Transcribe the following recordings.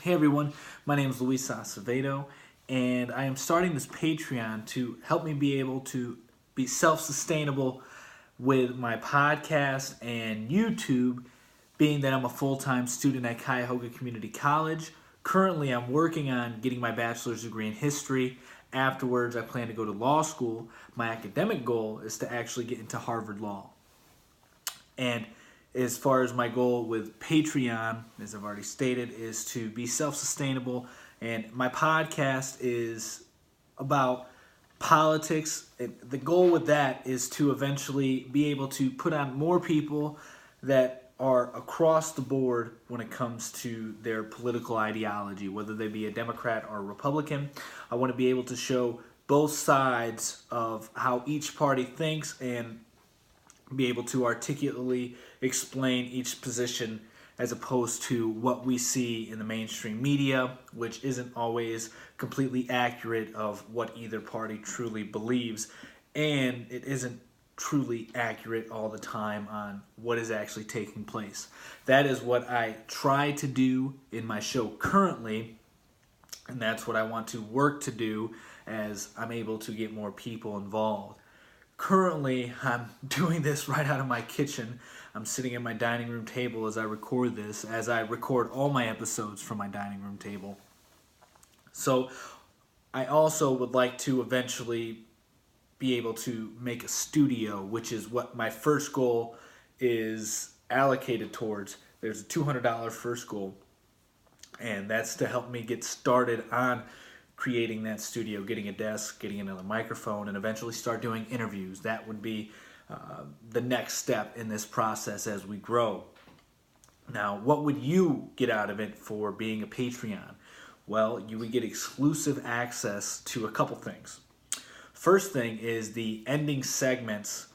Hey everyone, my name is Luis Acevedo, and I am starting this Patreon to help me be able to be self-sustainable with my podcast and YouTube, being that I'm a full-time student at Cuyahoga Community College. Currently, I'm working on getting my bachelor's degree in history. Afterwards, I plan to go to law school. My academic goal is to actually get into Harvard Law. And as far as my goal with Patreon, as I've already stated, is to be self-sustainable. And my podcast is about politics. The goal with that is to eventually be able to put on more people that are across the board when it comes to their political ideology, whether they be a Democrat or a Republican. I want to be able to show both sides of how each party thinks and be able to articulately explain each position as opposed to what we see in the mainstream media, which isn't always completely accurate of what either party truly believes, and it isn't truly accurate all the time on what is actually taking place. That is what I try to do in my show currently, and that's what I want to work to do as I'm able to get more people involved. Currently, I'm doing this right out of my kitchen. I'm sitting at my dining room table as I record this, as I record all my episodes from my dining room table. So I also would like to eventually be able to make a studio, which is what my first goal is allocated towards. There's a $200 first goal, and that's to help me get started on creating that studio, getting a desk, getting another microphone, and eventually start doing interviews. That would be the next step in this process as we grow. Now, what would you get out of it for being a Patreon? Well, you would get exclusive access to a couple things. First thing is the ending segments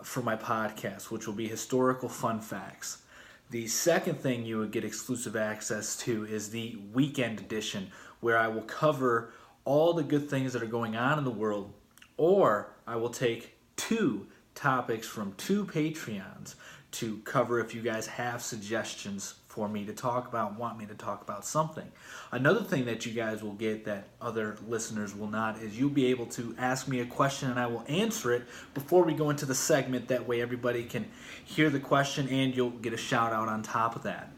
for my podcast, which will be historical fun facts. The second thing you would get exclusive access to is the weekend edition, where I will cover all the good things that are going on in the world, or I will take two topics from two Patreons to cover if you guys have suggestions for me to talk about, want me to talk about something. Another thing that you guys will get that other listeners will not is you'll be able to ask me a question and I will answer it before we go into the segment. That way everybody can hear the question and you'll get a shout out on top of that.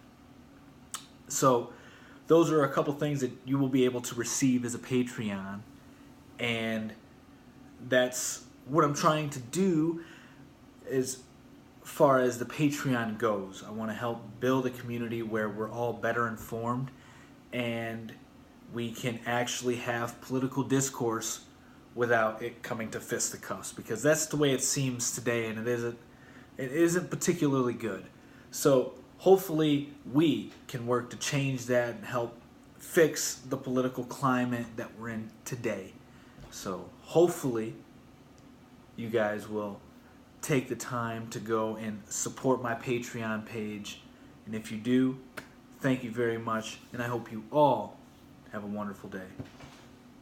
So those are a couple things that you will be able to receive as a Patreon, and that's what I'm trying to do as far as the Patreon goes. I want to help build a community where we're all better informed and we can actually have political discourse without it coming to fisticuffs, because that's the way it seems today, and it isn't particularly good. So hopefully we can work to change that and help fix the political climate that we're in today. So hopefully you guys will take the time to go and support my Patreon page. And if you do, thank you very much. And I hope you all have a wonderful day.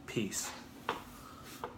Peace.